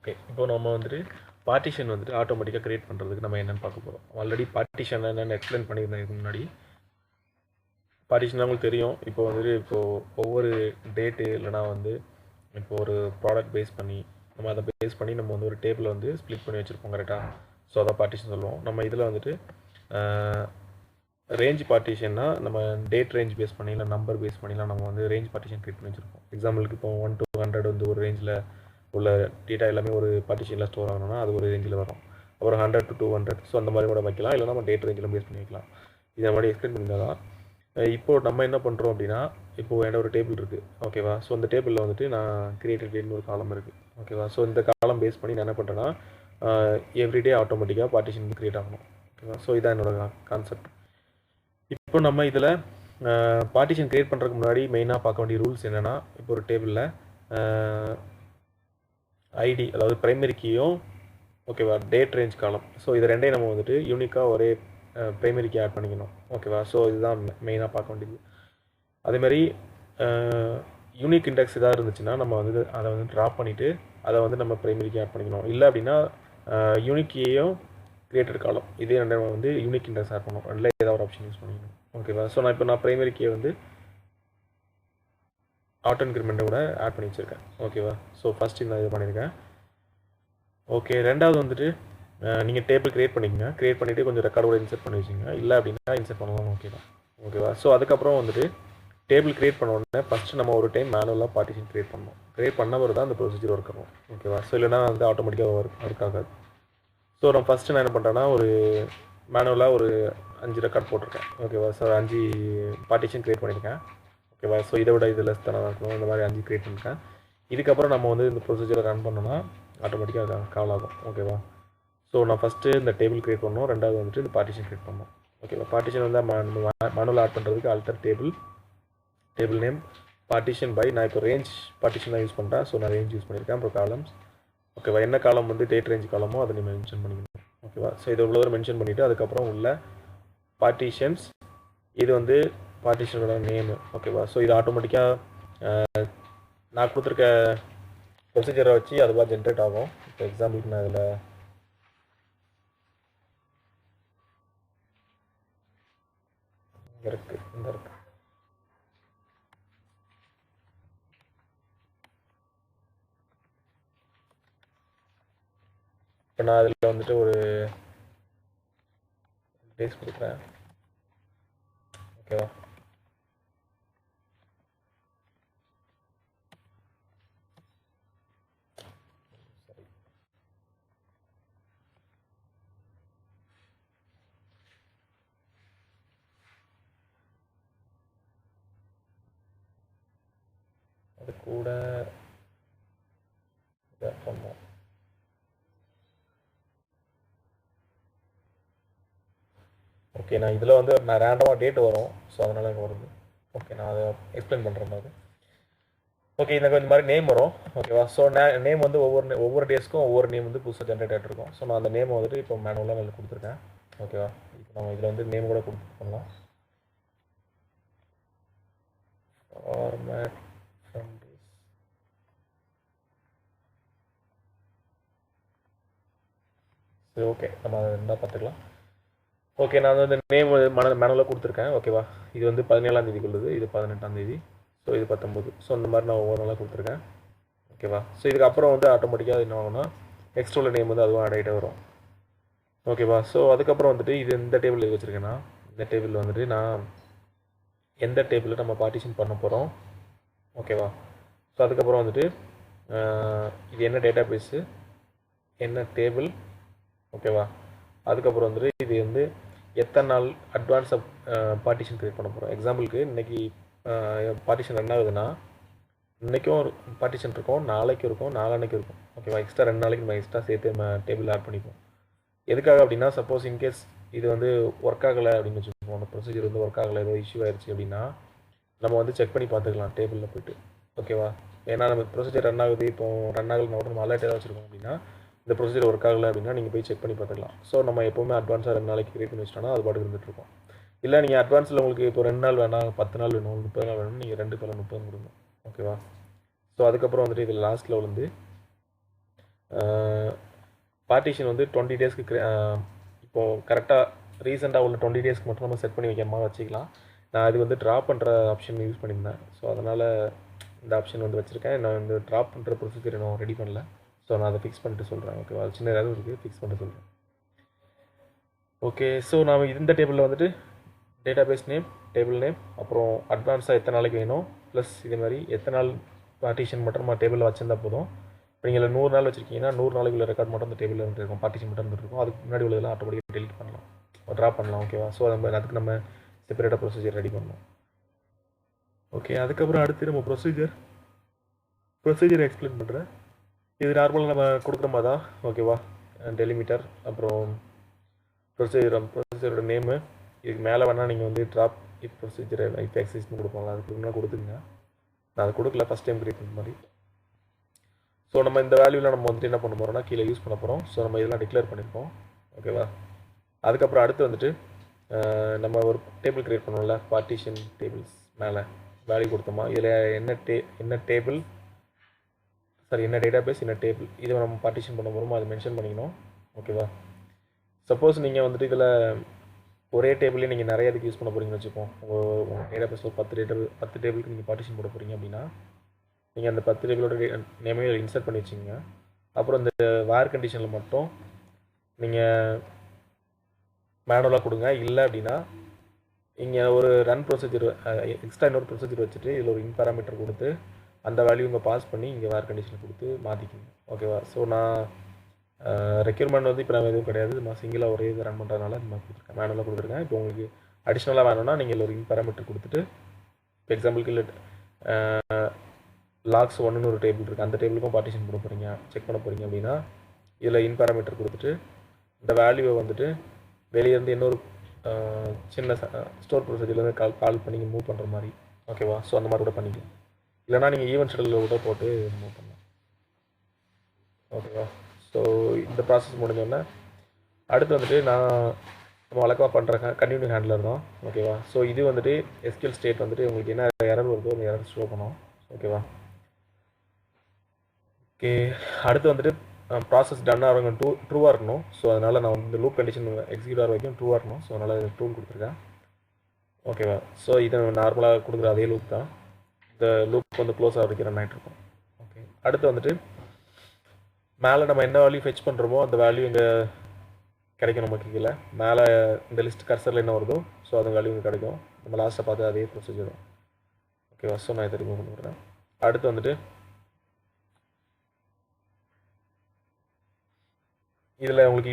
Okay, இப்போ நம்ம வந்துட்டு பார்ட்டிஷன் வந்துட்டு ஆட்டோமேட்டிக்காக க்ரியேட் பண்ணுறதுக்கு நம்ம என்னென்னு பார்க்க போகிறோம். ஆல்ரெடி பார்ட்டிஷன் என்னென்னு எக்ஸ்பிளைன் பண்ணியிருந்தேன் இதுக்கு முன்னாடி. பார்ட்டிஷன் உங்களுக்கு தெரியும். இப்போ வந்துட்டு ஒவ்வொரு டேட்டு இல்லைனா வந்து இப்போ ஒரு ப்ராடக்ட் பேஸ் பண்ணி நம்ம அதை பேஸ் பண்ணி நம்ம வந்து ஒரு டேபிளை வந்து ஸ்ப்ளிட் பண்ணி வச்சுருப்போம் கரெக்டாக. ஸோ அதை பார்ட்டிஷன் சொல்லுவோம். நம்ம இதில் வந்துட்டு ரேஞ்ச் பார்ட்டிஷன்னா நம்ம டேட் ரேஞ்ச் பேஸ் பண்ணி இல்லை நம்பர் பேஸ் பண்ணிலாம் நம்ம வந்து ரேஞ்ச் பார்ட்டிஷன் க்ரியேட் பண்ணி வச்சுருப்போம். எக்ஸாம்பிளுக்கு இப்போ 1 to 100 வந்து ஒரு ரேஞ்சில் உள்ள டேட்டா எல்லாமே ஒரு பார்ட்டிஷனில் ஸ்டோர் ஆகணும்னா அது ஒரு ரேஞ்சில் வரும். அப்புறம் 100 to 200 ஸோ அந்த மாதிரி கூட வைக்கலாம். இல்லை நம்ம டேட் ரேஞ்சில் பேஸ் பண்ணி வைக்கலாம். இதை மாதிரி எக்ஸ்பிளைன் பண்ணியிருந்தா இப்போது நம்ம என்ன பண்ணுறோம் அப்படின்னா, இப்போது என்கிட்ட ஒரு டேபிள் இருக்குது ஓகேவா. ஸோ அந்த டேபிளில் வந்துட்டு நான் கிரியேட்டட் டேட்னு ஒரு காலம் இருக்குது ஓகேவா. ஸோ இந்த காலம் பேஸ் பண்ணி நான் என்ன பண்ணுறேன்னா எவ்ரிடே ஆட்டோமேட்டிக்காக பார்ட்டிஷன் க்ரியேட் ஆகணும் ஓகேவா. ஸோ இதான் என்னோட கான்செப்ட். இப்போ நம்ம இதில் பார்ட்டிஷன் க்ரியேட் பண்ணுறதுக்கு முன்னாடி மெயினாக பார்க்க வேண்டிய ரூல்ஸ் என்னென்னா, இப்போ ஒரு டேபிளில் ஐடி அதாவது ப்ரைமரி கீயும் ஓகேவா டேட் ரேஞ்ச் காலம். ஸோ இது ரெண்டையும் நம்ம வந்துட்டு யூனிக்காக ஒரே ப்ரைமரி கீ ஆட் பண்ணிக்கணும் ஓகேவா. ஸோ இதுதான் மெயினாக பார்க்க வேண்டியது. அதேமாதிரி யூனிக் இண்டெக்ஸ் எதாவது இருந்துச்சுன்னா நம்ம வந்து அதை வந்து ட்ராப் பண்ணிவிட்டு அதை வந்து நம்ம ப்ரைமரி கீ ஆட் பண்ணிக்கணும். இல்லை அப்படின்னா யூனிக் கீயும் கிரியேட்டட் காலம் இதே ரெண்டு வந்து யூனிக் இண்டெக்ஸ் ஆட் பண்ணணும். ரெண்டில் ஏதாவது ஒரு ஆப்ஷன் யூஸ் பண்ணிக்கணும் ஓகேவா. ஸோ நான் ப்ரைமரி கீயை வந்து ஆட்டோ இன்க்ரிமெண்ட்டை கூட ஆட் பண்ணி வச்சுருக்கேன் ஓகேவா. ஸோ ஃபஸ்ட்டு நான் இது பண்ணியிருக்கேன். ஓகே, ரெண்டாவது வந்துட்டு நீங்கள் டேபிள் க்ரியேட் பண்ணிக்கங்க. க்ரியேட் பண்ணிவிட்டு கொஞ்சம் ரெக்கார்டு கூட இன்சர்ட் பண்ணி வச்சுங்க. இல்லை அப்படின்னா இன்சர்ட் பண்ணலாம் ஓகேவா. ஸோ அதுக்கப்புறம் வந்துட்டு டேபிள் க்ரியேட் பண்ண உடனே ஃபஸ்ட்டு நம்ம ஒரு டைம் மேனுவலாக பார்ட்டிஷன் க்ரியேட் பண்ணணும். க்ரியேட் பண்ணவர் தான் அந்த ப்ரொசீஜர் ஒர்க் ஆகும் ஓகேவா. ஸோ இல்லைனா வந்து ஆட்டோமேட்டிக்காக ஒர்க் ஆகாது. ஸோ நான் ஃபஸ்ட்டு நான் என்ன பண்ணுறேன்னா ஒரு மேனுவலாக ஒரு 5 ரெக்கார்ட் போட்டிருக்கேன் ஓகேவா. ஸோ 5 பார்ட்டிஷன் க்ரியேட் பண்ணியிருக்கேன் ஓகேவா. ஸோ இதை விட இது லெஸ் தானே இருக்கணும். இந்த மாதிரி 5 க்ரியேட் பண்ணியிருக்கேன். இதுக்கப்புறம் நம்ம வந்து இந்த ப்ரொசீஜரை ரன் பண்ணோன்னா ஆட்டோமேட்டிக்காக கால் ஆகும் ஓகேவா. ஸோ நான் ஃபஸ்ட்டு இந்த டேபிள் க்ரியேட் பண்ணணும். ரெண்டாவது வந்துட்டு இந்த பார்ட்டிஷன் க்ரியேட் பண்ணணும் ஓகேவா. பார்ட்டிஷன் வந்து மேனுவல் ஆட் பண்ணுறதுக்கு alter table name partition by. நான் இப்போ ரேஞ்ச் பார்ட்டிஷன் தான் யூஸ் பண்ணுறேன். ஸோ நான் ரேஞ்ச் யூஸ் பண்ணியிருக்கேன். அப்புறம் காலம்ஸ் ஓகேவா. என்ன காலம் வந்து டேட் ரேஞ்ச் காலமோ அதை நீங்கள் மென்ஷன் பண்ணிக்கணும் ஓகேவா. ஸோ இதை உள்ள மென்ஷன் பண்ணிவிட்டு அதுக்கப்புறம் உள்ள பார்ட்டிஷன்ஸ் இது வந்து பார்ட்டிஷனோட நேமு ஓகேவா. ஸோ இது ஆட்டோமேட்டிக்காக நான் கொடுத்துருக்க ப்ரொசீஜரை வச்சு அதுவாக ஜென்ரேட் ஆகும். இப்போ எக்ஸாம்பிளுக்கு நான் இதில் இருக்குது இந்த இருக்குது. இப்போ நான் அதில் வந்துட்டு ஒரு டேஸ் கொடுக்குறேன் ஓகேவா. அது கூட இதை பண்ணோம். ஓகே, நான் இதில் வந்து நான் ரேண்டமாக டேட் வரும். ஸோ அதனால் எனக்கு வருது. ஓகே, நான் அதை எக்ஸ்பிளைன் பண்ணுறேன் மாதிரி. ஓகே, எனக்கு இந்த மாதிரி நேம் வரும் ஓகேவா. ஸோ நேம் வந்து ஒவ்வொரு டேஸ்க்கும் ஒவ்வொரு நேம் வந்து புதுசாக ஜென்ரேட் ஆகிட்டு இருக்கும். ஸோ நான் அந்த நேம் வந்துட்டு இப்போ மேனுவலாக நான் கொடுத்துருக்கேன் ஓகேவா. இப்போ நம்ம இதில் வந்து நேம் கூட பண்ணலாம். Format from days. சரி ஓகே, நம்ம அதை இருந்தால் பார்த்துக்கலாம். ஓகே, நான் வந்து நேம் மேனுவலாக கொடுத்துருக்கேன் ஓகேவா. இது வந்து 17ஆம் தேதி கொள்ளுது, இது 18ஆம் தேதி, ஸோ இது 19. ஸோ இந்த மாதிரி நான் ஒவ்வொரு நாளாக கொடுத்துருக்கேன் ஓகேவா. ஸோ இதுக்கப்புறம் வந்து ஆட்டோமேட்டிக்காக என்ன ஆகும்னா நெக்ஸ்ட் உள்ள நேம் வந்து அதுவும் ஆட் ஆகிட்டே வரும் ஓகேவா. ஸோ அதுக்கப்புறம் வந்துட்டு இது இந்த டேபிள் வச்சுருக்கேன்னா இந்த டேபிள் வந்துட்டு நான் எந்த டேபிளில் நம்ம பார்ட்டிஷன் பண்ண போகிறோம் ஓகேவா. ஸோ அதுக்கப்புறம் வந்துட்டு இது என்ன டேட்டாபேஸு என்ன டேபிள் ஓகேவா. அதுக்கப்புறம் வந்துட்டு இது வந்து எத்தனை நாள் அட்வான்ஸாக பார்ட்டிஷன் க்ரியேட் பண்ண போகிறோம். எக்ஸாம்பிளுக்கு இன்றைக்கி பார்ட்டிஷன் என்ன ஆகுதுன்னா இன்றைக்கும் ஒரு பார்ட்டிஷன் இருக்கும், நாளைக்கு இருக்கும், நாளான்னைக்கு இருக்கும் ஓகேவா. எக்ஸ்ட்ரா 2 நாளைக்கு நம்ம எக்ஸ்ட்ரா சேர்த்து நம்ம டேபிள் ஆட் பண்ணிப்போம். எதுக்காக அப்படின்னா சப்போஸ் இன்கேஸ் இது வந்து ஒர்க் ஆகலை அப்படின்னு வச்சுக்கோங்க, அந்த ப்ரொசீஜர் வந்து ஒர்க் ஆகலை, ஏதோ இஷ்யூ ஆயிடுச்சு அப்படின்னா நம்ம வந்து செக் பண்ணி பார்த்துக்கலாம் டேபிளில் போய்ட்டு ஓகேவா. ஏன்னா நம்ம ப்ரொசீஜர் ரன் ஆகுது, இப்போ ரன் ஆகலைன்னா கூட நம்ம அலர்ட் ஏதாவது வச்சுருக்கோம் அப்படின்னா இந்த ப்ரொசீஜர் ஒர்க் ஆகலை அப்படின்னா நீங்கள் போய் செக் பண்ணி பார்த்துக்கலாம். ஸோ நம்ம எப்போவுமே அட்வான்ஸாக 2 நாளைக்கு க்ரியேட் பண்ணி வச்சிட்டோம்னா அது பாட்டுக்கு இருந்துகிட்ருக்கோம். இல்லை நீங்கள் அட்வான்ஸில் உங்களுக்கு இப்போ 2 நாள் வேணாம், 10 நாள் வேணும், 30 நாள் வேணும், நீங்கள் 2 பேரில் 30 கொடுங்க ஓகேவா. ஸோ அதுக்கப்புறம் வந்துட்டு இதில் லாஸ்ட்டில் வந்து பார்ட்டிஷன் வந்து 20 டேஸ்க்கு இப்போது கரெக்டாக ரீசெண்டாக உள்ள 20 டேஸ்க்கு மட்டும் நம்ம செட் பண்ணி வைக்காம வச்சுக்கலாம். நான் அது வந்து ட்ராப் பண்ணுற ஆப்ஷன் யூஸ் பண்ணியிருந்தேன். ஸோ அதனால் இந்த ஆப்ஷன் வந்து வச்சுருக்கேன். நான் இந்த ட்ராப் பண்ணுற ப்ரொசீஜர் இன்னும் ரெடி பண்ணல. ஸோ நான் அதை ஃபிக்ஸ் பண்ணிட்டு சொல்கிறேன். ஓகேவா, அது சின்ன ஏதாவது இருக்குது, ஃபிக்ஸ் பண்ணிட்டு சொல்கிறேன். ஓகே, ஸோ நான் இந்த டேபிளில் வந்துட்டு டேட்டாபேஸ் நேம், டேபிள் நேம், அப்புறம் அட்வான்ஸாக எத்தனை நாளைக்கு வேணும், ப்ளஸ் இதே மாதிரி எத்தனை நாள் பார்ட்டிஷன் மட்டும் நம்ம டேபிளில் வச்சிருந்தா போதும். இப்போ நீங்கள் 100 நாள் வச்சுருக்கீங்கன்னா 100 நாளைக்கு உள்ள ரெக்கார்ட் மட்டும் அந்த டேபிளில் வந்துட்டு இருக்கும், பார்ட்டிஷன் மட்டும் வந்துட்டு இருக்கும். அதுக்கு முன்னாடி உள்ளதெல்லாம் ஆட்டோமேட்டிக்காக டெலிட் பண்ணலாம், ட்ராப் பண்ணலாம். ஓகேவா, ஸோ அதுக்கு நம்ம செப்பரேட்டாக ப்ரொசீஜர் ரெடி பண்ணலாம். ஓகே, அதுக்கப்புறம் அடுத்து நம்ம ப்ரொசீஜர் எக்ஸ்பிளைன் பண்ணுறேன். இது நார்மலாக நம்ம கொடுக்குற மாதிரி தான். ஓகேவா, டெலிமிட்டர், அப்புறம் ப்ரொசீஜரோட நேமு. இதுக்கு மேலே வேணால் நீங்கள் வந்து ட்ராப் இஃப் ப்ரொசீஜர் இஃப் எக்ஸிஸ்ட்னு கொடுப்பாங்க, அதுக்கு முன்னாடி கொடுத்துங்க. நான் அது கொடுக்கல, ஃபஸ்ட் டைம் கிரியேட் பண்ண மாதிரி. ஸோ நம்ம இந்த வேல்யூவில் நம்ம வந்துட்டு என்ன பண்ண போகிறோம்னா கீழே யூஸ் பண்ண போகிறோம். ஸோ நம்ம இதெல்லாம் டிக்ளேர் பண்ணியிருக்கோம். ஓகேவா, அதுக்கப்புறம் அடுத்து வந்துட்டு நம்ம ஒரு டேபிள் கிரியேட் பண்ணுவோம்ல, பார்ட்டிஷன் டேபிள்ஸ் மேலே வேல்யூ கொடுத்தோமா, இதில் என்ன டேபிள் என்ன டேட்டாபேஸ், என்ன டேபிள், இதை நம்ம பார்ட்டிஷன் பண்ண போகிறோமோ அதை மென்ஷன் பண்ணிக்கணும். ஓகேவா, சப்போஸ் நீங்கள் வந்துட்டு இதில் ஒரே டேபிளே நீங்கள் நிறைய இதுக்கு யூஸ் பண்ண போகிறீங்கன்னு வச்சுப்போம். உங்கள் டேட்டாபேஸ் ஒரு 10 டேபிளுக்கு நீங்கள் பார்ட்டிஷன் போட போகிறீங்க அப்படின்னா நீங்கள் அந்த 10 டேபிளோட நேமே இன்சர்ட் பண்ணி வச்சிங்க. அப்புறம் இந்த வேர் கண்டிஷனில் மட்டும் நீங்கள் மேனுவலாக கொடுங்க. இல்லை அப்படின்னா இங்கே ஒரு ரன் ப்ரொசீஜர் எக்ஸ்ட்ரா இன்னொரு ப்ரொசீஜர் வச்சுட்டு இதில் ஒரு இன்பேராமீட்டர் கொடுத்து அந்த வேல்யூ இங்கே பாஸ் பண்ணி இங்கே வேர் கண்டிஷன் கொடுத்து மாற்றிக்கிங்க. ஓகேவா, ஸோ நான் ரெக்யூர்மெண்ட் வந்து இப்போ நான் எதுவும் கிடையாது, நான் சிங்கிளாக ஒரே இது ரன் பண்ணுறதுனால நான் கொடுத்துருக்கேன், மேனுவலாக கொடுத்துருக்கேன். இப்போ உங்களுக்கு அடிஷ்னலாக வேணும்னா நீங்கள் ஒரு இன்பேராமீட்டர் கொடுத்துட்டு, இப்போ எக்ஸாம்பிளுக்கு இல்லை லாக்ஸ் 1ன்னு ஒரு டேபிள் இருக்குது, அந்த டேபிளுக்கும் பார்ட்டிஷன் போட போகிறீங்க, செக் பண்ண போகிறீங்க அப்படின்னா இதில் இன்பேராமீட்டர் கொடுத்துட்டு இந்த வேல்யூவை வந்துட்டு வெளியேருந்து இன்னொரு சின்ன ஸ்டோர் ப்ரொசீஜர்லேருந்து கால் பண்ணி மூவ் பண்ணுற மாதிரி. ஓகேவா, ஸோ அந்த மாதிரி கூட பண்ணிக்கலாம். இல்லைனா நீங்கள் ஈவென்ட் ஷெடியூலில் கூட போட்டு மூவ் பண்ணலாம். ஓகேவா, ஸோ இந்த ப்ராசஸ் முடிஞ்சோடனே அடுத்து வந்துட்டு நம்ம வழக்கமாக பண்ணுற கண்டினியூ ஹேண்ட்லர் தான். ஓகேவா, ஸோ இது வந்துட்டு எஸ்கியூஎல் ஸ்டேட் வந்துட்டு உங்களுக்கு என்ன எரர் வருதோ அந்த எரர் ஷோ பண்ணும். ஓகேவா, ஓகே, அடுத்து வந்துட்டு ப்ராசஸ் டன் ஆகிறவங்க ட்ரூவாக இருக்கணும். ஸோ அதனால் நான் வந்து இந்த லூப் கண்டிஷன் எக்ஸிக்யூட் ஆகிற வரைக்கும் ட்ரூவாக இருக்கணும். ஸோ அதனால் ட்ரூ கொடுத்துருக்கேன். ஓகேவா, ஸோ இதை நார்மலாக கொடுக்குற அதே லூப் தான். இந்த லூப் வந்து க்ளோஸ் ஆக வரைக்கும் ரன் ஆகிட்டு இருக்கும். ஓகே, அடுத்து வந்துட்டு மேலே நம்ம என்ன வேல்யூ ஃபெச் பண்ணுறோமோ அந்த வேல்யூ இங்கே கிடைக்கும் நமக்கு. கீழே மேலே இந்த லிஸ்ட் கர்சரில் என்ன வருதோ ஸோ அந்த வேல்யூ இங்கே கிடைக்கும். நம்ம லாஸ்ட்டாக பார்த்து அதே ப்ரொசீஜர் தான். ஓகேவா, ஸோ நான் இதை ரிமூவ் பண்ணிவிடுறேன். அடுத்து வந்துட்டு இதில் உங்களுக்கு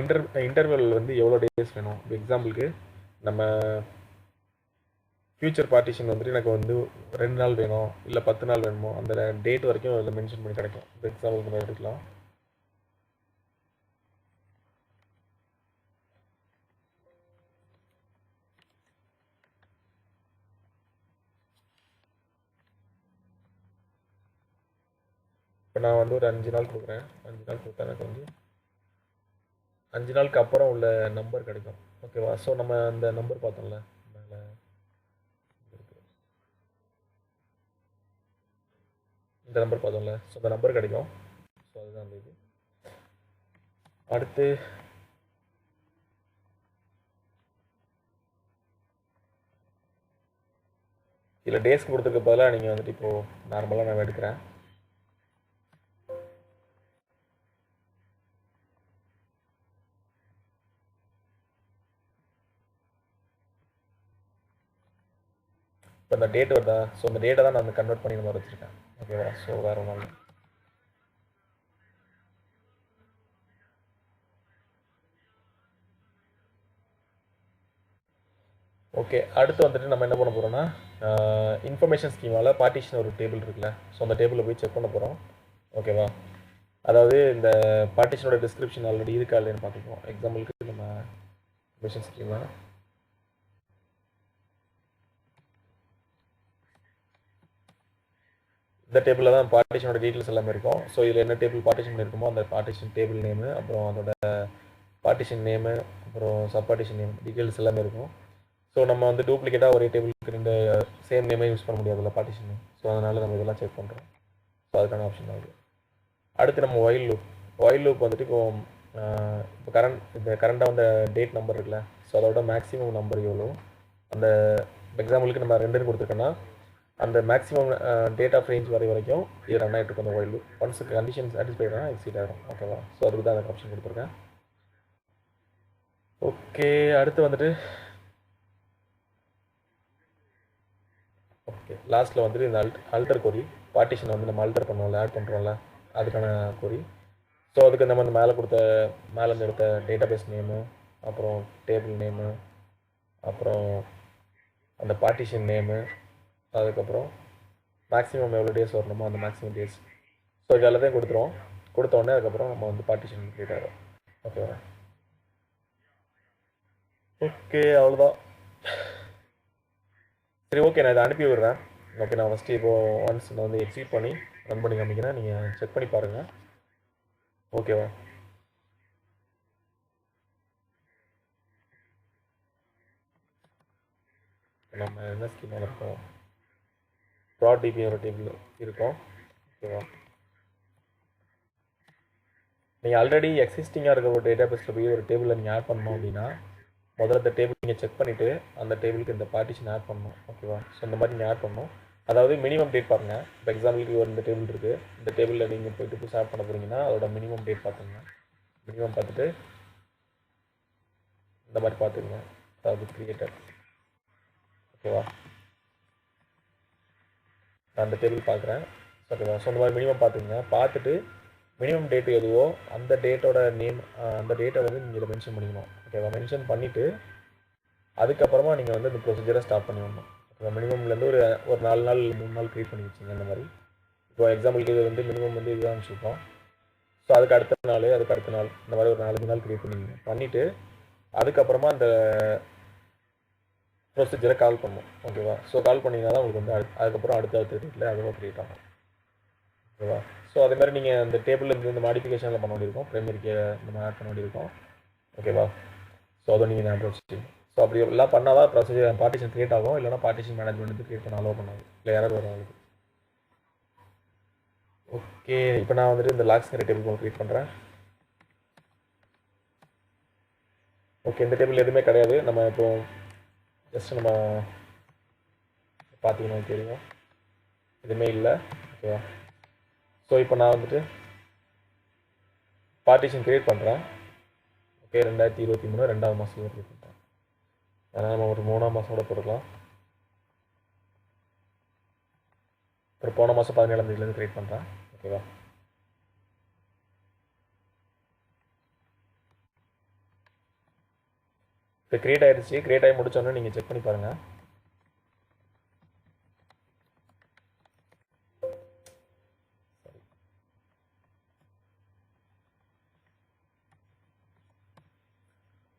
இன்டர்வல் வந்து எவ்வளோ டேஸ் வேணும். இப்போ எக்ஸாம்பிளுக்கு நம்ம ஃபியூச்சர் பார்ட்டிஷன் வந்துட்டு எனக்கு வந்து 2 நாள் வேணும், இல்லை 10 நாள் வேணுமோ அந்த டேட் வரைக்கும் அதில் மென்ஷன் பண்ணி கிடைக்கும். இப்போ எக்ஸாம்பிளுக்கு நம்ம எடுக்கலாம். இப்போ நான் வந்து ஒரு 5 நாள் கொடுக்குறேன். 5 நாள் கொடுத்தா எனக்கு வந்து 5 நாளுக்கு அப்புறம் உள்ள நம்பர் கிடைக்கும். ஓகேவா, ஸோ நம்ம அந்த நம்பர் பார்த்தோம்ல மேலே இந்த நம்பர் பார்த்தோம்ல, ஸோ அந்த நம்பர் கிடைக்கும். ஸோ அதுதான் அந்த இது. அடுத்து இதில் டேஸ்க்கு கொடுத்துருக்க பதிலாக நீங்கள் வந்துட்டு இப்போது நார்மலாக நான் எடுக்கிறேன். இப்போ இந்த டேட் வருதா, ஸோ அந்த டேட்டை தான் நான் கன்வெர்ட் பண்ணி மாதிரி வச்சுருக்கேன். ஓகேவா, ஸோ வேறு ஒன்றும். ஓகே, அடுத்து வந்துட்டு நம்ம என்ன பண்ண போகிறோம்னா இன்ஃபர்மேஷன் ஸ்கீமால் பார்ட்டிஷன் ஒரு டேபிள் இருக்குல்ல, ஸோ அந்த டேபிளில் போய் செக் பண்ண போகிறோம். ஓகேவா, அதாவது இந்த பார்ட்டிஷனோட டிஸ்கிரிப்ஷன் ஆல்ரெடி இருக்கா இல்லைன்னு பார்த்துப்போம். எக்ஸாம்பிளுக்கு நம்ம இன்ஃபர்மேஷன் ஸ்கீமா இந்த டேபிளில் தான் பார்ட்டிஷனோட டீட்டெயில்ஸ் எல்லாமே இருக்கும். ஸோ இதில் என்ன டேபிள் பார்ட்டிஷன் பண்ணியிருக்கோமோ அந்த பார்ட்டிஷன் டேபிள் நேமு, அப்புறம் அதோட பார்ட்டிஷன் நேமு, அப்புறம் சப் பார்ட்டிஷன் நேம் டீட்டெயில்ஸ் எல்லாமே இருக்கும். ஸோ நம்ம வந்து டூப்ளிகேட்டாக ஒரே டேபிளுக்கு இந்த சேம் நேமே யூஸ் பண்ண முடியாதுல்ல பார்ட்டிஷன். ஸோ அதனால் நம்ம இதெல்லாம் செக் பண்ணுறோம். ஸோ அதுக்கான ஆப்ஷன் தான் இது. அடுத்து நம்ம ஒயில் லூப். ஒயில் லூப் வந்துட்டு இப்போ கரண்டாக வந்த டேட் நம்பர் இருக்குல்ல, ஸோ அதோட மேக்ஸிமம் நம்பர் எவ்வளோ, அந்த எக்ஸாம்பிளுக்கு நம்ம 2 கொடுத்துருக்கோன்னா அந்த மேக்ஸிமம் டேட் ஆஃப் ரேஞ்ச் வரைக்கும் இது ரன் ஆகிட்டு இருக்கும் அந்த while loop. Once condition satisfied ஆனால் எக்ஸிட் ஆகிடும். ஓகேவா? ஸோ அதுக்கு தான் அந்த ஆப்ஷன் கொடுத்துருக்கேன். ஓகே, அடுத்து வந்துட்டு ஓகே லாஸ்ட்டில் வந்துட்டு இந்த அல்டர் கொரி, பார்ட்டிஷனை வந்து நம்ம அல்டர் பண்ணுவோம்ல, ஆட் பண்ணுறோம்ல, அதுக்கான கொரி. ஸோ அதுக்கு நம்ம இந்த மேலேருந்து எடுத்த டேட்டாபேஸ் நேமு, அப்புறம் டேபிள் நேமு, அப்புறம் அந்த பார்ட்டிஷன் நேமு, அதுக்கப்புறம் மேக்ஸிமம் எவ்வளோ டேஸ் வரணுமோ அந்த மேக்ஸிமம் டேஸ். ஸோ இது எல்லாத்தையும் கொடுத்துருவோம். கொடுத்த உடனே அதுக்கப்புறம் நம்ம வந்து பார்ட்டிஷன் கிரியேட் ஆகிடும். ஓகேவா? ஓகே, அவ்வளோதான். சரி, ஓகே, நான் இதை அனுப்பி விடுறேன். ஓகே, நான் ஃபஸ்ட்டு இப்போது ஒன்ஸ் நான் வந்து எக்ஸிட் பண்ணி ரன் பண்ணி காமிக்கிறேன். நீங்கள் செக் பண்ணி பாருங்கள். ஓகேவா? நம்ம என்ன ஸ்கீமில் இருக்கோம், ப்ராட் டிபி ஒரு டேபிள் இருக்கும். ஓகேவா? நீங்கள் ஆல்ரெடி எக்ஸிஸ்டிங்காக இருக்கிற ஒரு டேட்டாபேஸில் போய் ஒரு டேபிளில் நீங்கள் ஆட் பண்ணணும் அப்படின்னா முதல்ல இந்த டேபிள் நீங்கள் செக் பண்ணிவிட்டு அந்த டேபிளுக்கு இந்த பார்ட்டிஷன் ஆட் பண்ணணும். ஓகேவா? ஸோ இந்த மாதிரி நீங்கள் ஆட் பண்ணணும். அதாவது மினிமம் டேட் பாருங்கள். இப்போ எக்ஸாம்பிளுக்கு ஒரு இந்த டேபிள் இருக்குது, இந்த டேபிளில் நீங்கள் போய்ட்டு புதுசாக ஆட் பண்ண போகிறீங்கன்னா அதோட மினிமம் டேட் பார்த்துங்க. மினிமம் பார்த்துட்டு இந்த மாதிரி பார்த்துக்குங்க, அதாவது கிரியேட்டர். ஓகேவா? நான் அந்த டேபிள் பார்க்குறேன். ஓகேவா? ஸோ இந்த மாதிரி மினிமம் பார்த்துக்குங்க. பார்த்துட்டு மினிமம் டேட்டு எதுவோ அந்த டேட்டோட நேம், அந்த டேட்டை வந்து நீங்கள் இதில் மென்ஷன் பண்ணிக்கணும். ஓகேவா? மென்ஷன் பண்ணிவிட்டு அதுக்கப்புறமா நீங்கள் வந்து இந்த ப்ரொசீஜரை ஸ்டார்ட் பண்ணி வரணும். ஓகேவா? மினிமம்லேருந்து ஒரு 4 நாள் 3 நாள் க்ரியேட் பண்ணி வச்சுங்க. இந்த மாதிரி இப்போ எக்ஸாம்பிளுக்கு இது வந்து மினிமம் வந்து இதுதான் வச்சுருக்கோம். ஸோ அதுக்கு அடுத்த நாள் இந்த மாதிரி ஒரு 4 நாள் க்ரியேட் பண்ணிவிட்டு அதுக்கப்புறமா அந்த ப்ரொசீஜரை கால் பண்ணணும். ஓகேவா? ஸோ கால் பண்ணிங்கன்னா தான் உங்களுக்கு வந்து அதுக்கப்புறம் அடுத்த டேட்டில் அதுவும் க்ரியேட் ஆகும். ஓகேவா? ஸோ அதே மாதிரி நீங்கள் அந்த டேபிளில் இருந்து இந்த மாடிஃபிகேஷனில் பண்ண வேண்டியிருக்கும், ப்ரைமரிக்கு இந்த மாதிரி ஆட் பண்ண வேண்டியிருக்கும். ஓகேவா? ஸோ அதை நீங்கள் ஞாபகம் வச்சுட்டீங்க. ஸோ அப்படி எல்லாம் பண்ணால் தான் ப்ரொசீஜர் பார்ட்டிஷன் க்ரியேட் ஆகும். இல்லைனா பார்ட்டிஷன் மேனேஜ்மெண்ட் வந்து க்ரியேட் பண்ண அலோவ் பண்ணாது, இல்லை யாராவது வரும் அவங்களுக்கு. ஓகே, இப்போ நான் வந்துட்டு இந்த லாக்ஸ்ங்கிற டேபிள் க்ரியேட் பண்ணுறேன். ஓகே, இந்த டேபிள் எதுவுமே கிடையாது. நம்ம இப்போ ஜஸ்ட் நம்ம பார்த்தீங்கன்னா தெரியும், எதுவுமே இல்லை. ஓகேவா? ஸோ இப்போ நான் வந்துட்டு பார்ட்டிஷன் க்ரியேட் பண்ணுறேன். ஓகே, 2023 2ஆம் மாதம் க்ரியேட் பண்ணுறேன். அதனால் நம்ம ஒரு 3ஆம் மாதம் போட்டுக்கலாம். அப்புறம் போன மாதம் 17ஆம் தேதியிலேருந்து க்ரியேட் பண்ணுறேன். ஓகேவா? இப்போ க்ரியேட் ஆகிடுச்சு. க்ரியேட் ஆகி முடிச்சோன்னே நீங்கள் செக் பண்ணி பாருங்கள்.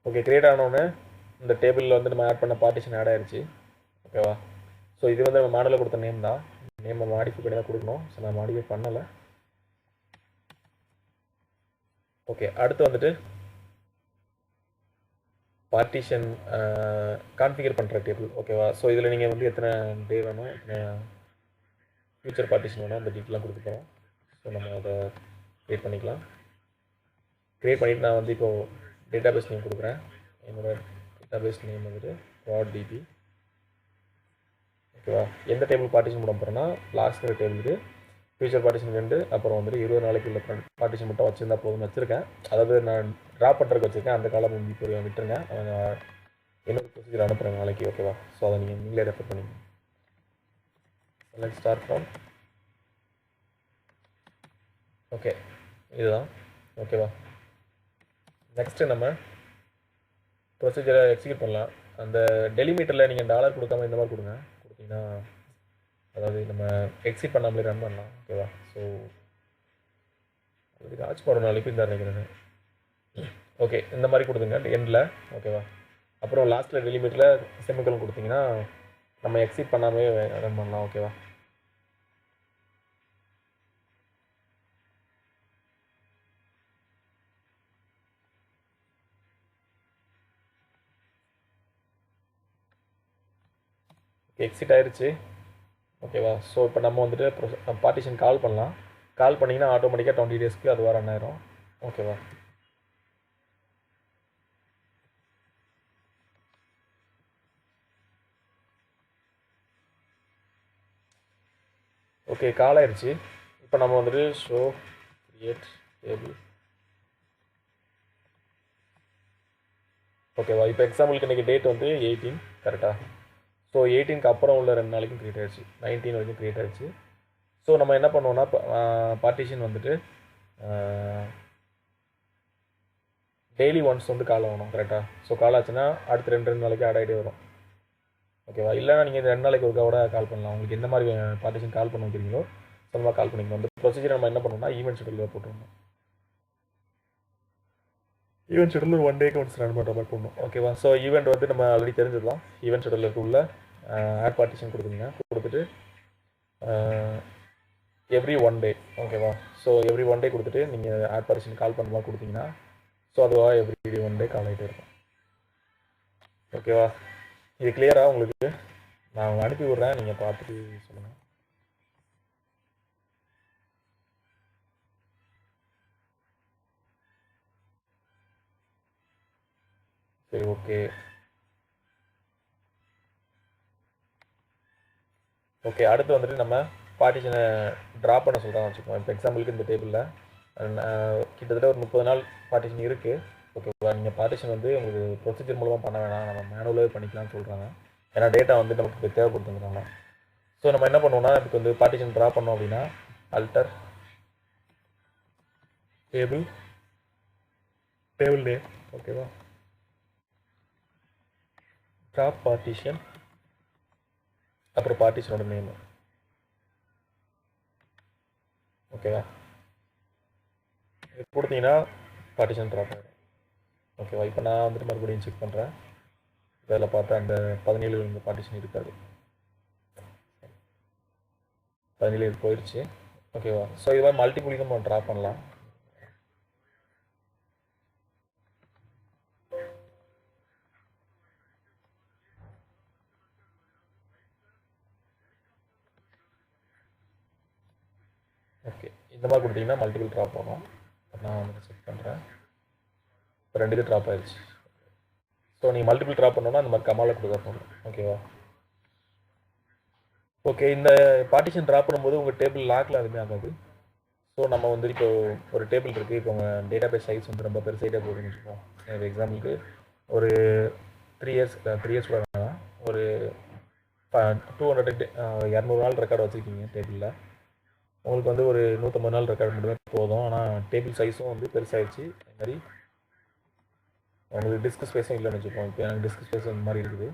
ஓகே, க்ரியேட் ஆனோடனே இந்த டேபிளில் வந்து நம்ம ஆட் பண்ண பார்ட்டிஷன் ஆட் ஆகிடுச்சு. ஓகேவா? ஸோ இது வந்து நம்ம மாடலில் கொடுத்த நேம் தான். நேமை மாடிஃபை பண்ணி தான் கொடுக்கணும். ஸோ நான் மாடிஃபை பண்ணலை. ஓகே, அடுத்து வந்துட்டு பார்ட்டிஷன் கான்ஃபிகர் பண்ணுற டேபிள். ஓகேவா? ஸோ இதில் நீங்கள் வந்து எத்தனை டே வேணும், எத்தனை ஃபியூச்சர் பார்ட்டிஷன் வேணும், அந்த டீட்டெயிலாம் கொடுக்க போகிறோம். ஸோ நம்ம அதை க்ரியேட் பண்ணிக்கலாம். க்ரியேட் பண்ணிவிட்டு நான் வந்து இப்போது டேட்டாபேஸ் நேம் கொடுக்குறேன். என்னோடய டேட்டாபேஸ் நேம் வந்துட்டு ப்ராட் டிபி. ஓகேவா? எந்த டேபிள் பார்ட்டிஷன் பண்ண போகிறேன்னா லாஸ்ட்ங்கிற டேபிளுக்கு ஃபியூச்சர் பார்ட்டிஷன் 2, அப்புறம் வந்து 20 நாளைக்கு உள்ள பார்ட்டிஷன் மட்டும் வச்சுருந்தா போதும்னு வச்சுருக்கேன். அதாவது நான் ட்ராப் பண்ணுறதுக்கு வச்சுருக்கேன். அந்த காலம் இப்போ விட்டுருங்க. என்னோட ப்ரொசீஜர் அனுப்புகிறேன் நாளைக்கு. ஓகேவா? ஸோ அதை நீங்களே ரெஃபர் பண்ணிங்க. Let's start from. ஓகே, இதுதான். ஓகேவா? நெக்ஸ்ட்டு நம்ம ப்ரொசீஜரை எக்ஸிக்யூட் பண்ணலாம். அந்த டெலிமீட்டரில் நீங்கள் டாலர் கொடுக்காம இந்த மாதிரி கொடுத்தீங்கன்னா அதாவது நம்ம எக்ஸிட் பண்ணாமலே ரன் பண்ணலாம். ஓகேவா? ஸோ அதுக்கு ஆச்சு போகிற நாளைக்கு இந்த நினைக்கிறேன். ஓகே, இந்த மாதிரி கொடுத்துங்க எண்டில். ஓகேவா? அப்புறம் லாஸ்ட்டில் டெலிமீட்டரில் செமிக்கோலன் கொடுத்தீங்கன்னா நம்ம எக்ஸிட் பண்ணாமே ரன் பண்ணலாம். ஓகேவா? எக்ஸிட் ஆயிடுச்சு. ஓகேவா? ஸோ இப்போ நம்ம வந்துட்டு பார்ட்டிஷன் கால் பண்ணலாம். கால் பண்ணிங்கன்னா ஆட்டோமேட்டிக்காக 20 டேஸ்க்கு அதுவாக ரன் ஆயிரும். ஓகேவா? ஓகே, கால் ஆயிடுச்சு. இப்போ நம்ம வந்துட்டு ஷோ கிரியேட் டேபிள். ஓகேவா? இப்போ எக்ஸாம்பிளுக்கு இன்றைக்கி டேட் வந்து 18 கரெக்டாக. ஸோ 18க்கு அப்புறம் உள்ள 2 நாளைக்கும் க்ரியேட் ஆகிடுச்சு. 19 வரைக்கும் க்ரியேட் ஆகிடுச்சு. ஸோ நம்ம என்ன பண்ணுவோம்னா பார்ட்டிஷன் வந்துட்டு டெய்லி ஒன்ஸ் வந்து கால் ஆகணும் கரெக்டாக. ஸோ கால் ஆச்சுன்னா அடுத்த 2 நாளைக்கு ஆட் ஆகிட்டே வரும். ஓகேவா? இல்லைனா நீங்கள் இந்த 2 நாளைக்கு ஒருக்கா கூட கால் பண்ணலாம். உங்களுக்கு எந்த மாதிரி பார்ட்டிஷன் கால் பண்ண வைக்கிறீங்களோ சொந்தமாக கால் பண்ணிக்கணும். அந்த ப்ரொசீஜர் நம்ம என்ன பண்ணணும்னா ஈவெண்ட் ஷெட்யூலில் போட்டுருணும். ஈவெண்ட் ஷெட்யூல் ஒரு 1 டேக்கு ஒன்ஸ் ரன் பண்ணுற மாதிரி பண்ணணும். ஓகேவா? ஸோ ஈவெண்ட் வந்து நம்ம ஆல்ரெடி தெரிஞ்சிடலாம். ஈவெண்ட் ஷெட்யூலுக்கு உள்ள ஆட் பார்ட்டிஷன் கொடுக்குறீங்க, கொடுத்துட்டு எவ்ரி 1 டே. ஓகேவா? ஸோ எவ்ரி 1 டே கொடுத்துட்டு நீங்கள் ஆட் பார்ட்டிஷன் கால் பண்ணுற மாதிரி கொடுத்தீங்கன்னா ஸோ அதுவாக எவ்ரி 1 டே கால் ஆகிட்டே இருக்கும். ஓகேவா? இது கிளியராக உங்களுக்கு நான் அனுப்பி விட்றேன், நீங்கள் பார்த்துட்டு சொல்லுங்கள். சரி, ஓகே. ஓகே, அடுத்து வந்துட்டு நம்ம பார்ட்டிஷனை ட்ராப் பண்ண சொல்கிறோம் வச்சுக்கோங்க. இப்போ எக்ஸாம்பிளுக்கு இந்த டேபிளில் கிட்டத்தட்ட ஒரு 30 நாள் பார்ட்டிஷன் இருக்குது. ஓகேவா? நீங்கள் பார்ட்டிஷன் வந்து உங்களுக்கு ப்ரொசீஜர் மூலமாக பண்ண வேணாம், நம்ம மேனுவலாகவே பண்ணிக்கலாம்னு சொல்கிறாங்க. ஏன்னா டேட்டா வந்து நமக்கு தேவைப்படுத்துங்கிறாங்க. ஸோ நம்ம என்ன பண்ணுவோம்னா இதுக்கு வந்து பார்ட்டிஷன் ட்ராப் பண்ணோம் அப்படின்னா அல்டர் டேபிள் நேம். ஓகேவா? ட்ராப் பார்ட்டிஷன், அப்புறம் பார்ட்டிஷனோட நேம். ஓகேவா? இது கொடுத்தீங்கன்னா பார்ட்டிஷன் ட்ராப் ஆகிடும். ஓகேவா? இப்போ நான் வந்துட்டு மறுபடியும் செக் பண்ணுறேன். இதில் பார்த்தா அந்த 17 இந்த பார்ட்டிஷன் இருக்காது. 17 போயிடுச்சு. ஓகேவா? ஸோ இது மாதிரி மல்டிபிள் நம்ம ட்ராப் பண்ணலாம். ஓகே, இந்த மாதிரி கொடுத்தீங்கன்னா மல்டிபிள் ட்ராப் ஆகும். நான் வந்துட்டு செக் பண்ணுறேன். இப்போ 2 இது ட்ராப் ஆயிடுச்சு. ஸோ நீங்கள் மல்டிபிள் ட்ராப் பண்ணோன்னா அந்த மாதிரி கமாலில் கொடுக்க போகணும். ஓகேவா? ஓகே, இந்த பார்ட்டிஷன் ட்ராப் பண்ணும்போது உங்கள் டேபிள் லாக்கில் எதுவுமே ஆகாது. ஸோ நம்ம வந்து இப்போ ஒரு டேபிள் இருக்குது. இப்போ உங்கள் டேட்டாபேஸ் சைஸ் வந்து ரொம்ப பெருசாகிட்டே போகுதுன்னு வச்சுக்கோம். இப்போ எக்ஸாம்பிளுக்கு ஒரு 3 இயர்ஸ் கூட வேணாம், ஒரு 200 நாள் ரெக்கார்டு வச்சுருக்கீங்க டேபிளில். உங்களுக்கு வந்து ஒரு 150 நாள் ரெக்கார்டு மட்டுமே போதும். ஆனால் டேபிள் சைஸும் வந்து பெருசாகிடுச்சு. அது மாதிரி உங்களுக்கு டிஸ்க் ஸ்பேஸும் இல்லைன்னு வச்சுக்கோம். இப்போ எனக்கு டிஸ்க் ஸ்பேஸ் இந்த மாதிரி இருக்குது.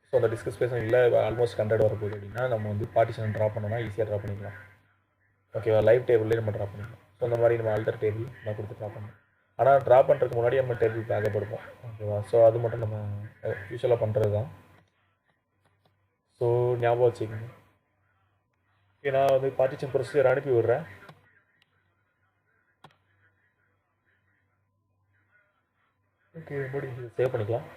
ஸோ அந்த டிஸ்க் ஸ்பேஸும் இல்லை, ஆல்மோஸ்ட் 100 வரப்போகுது அப்படின்னா நம்ம வந்து பார்ட்டிஷன் ட்ராப் பண்ணோன்னா ஈஸியாக ட்ராப் பண்ணிக்கலாம். ஓகேவா? லைவ் டேபிள்லேயே நம்ம ட்ராப் பண்ணிக்கலாம். ஸோ அந்த மாதிரி நம்ம ஆல்டர் டேபிள் நம்ம கொடுத்து ட்ராப் பண்ணணும். ஆனால் ட்ராப் பண்ணுறதுக்கு முன்னாடி நம்ம டேபிள் பேக்கப் எடுப்போம். ஓகேவா? ஸோ அது மட்டும் நம்ம யூஸ்வலாக பண்ணுறது தான். ஸோ ஞாபகம் வச்சுக்கோங்க. ஓகே, நான் வந்து பார்ட்டிஷன் ப்ரொசீஜர் அனுப்பி விடுறேன். ஓகே, சேவ் பண்ணிக்கலாம்.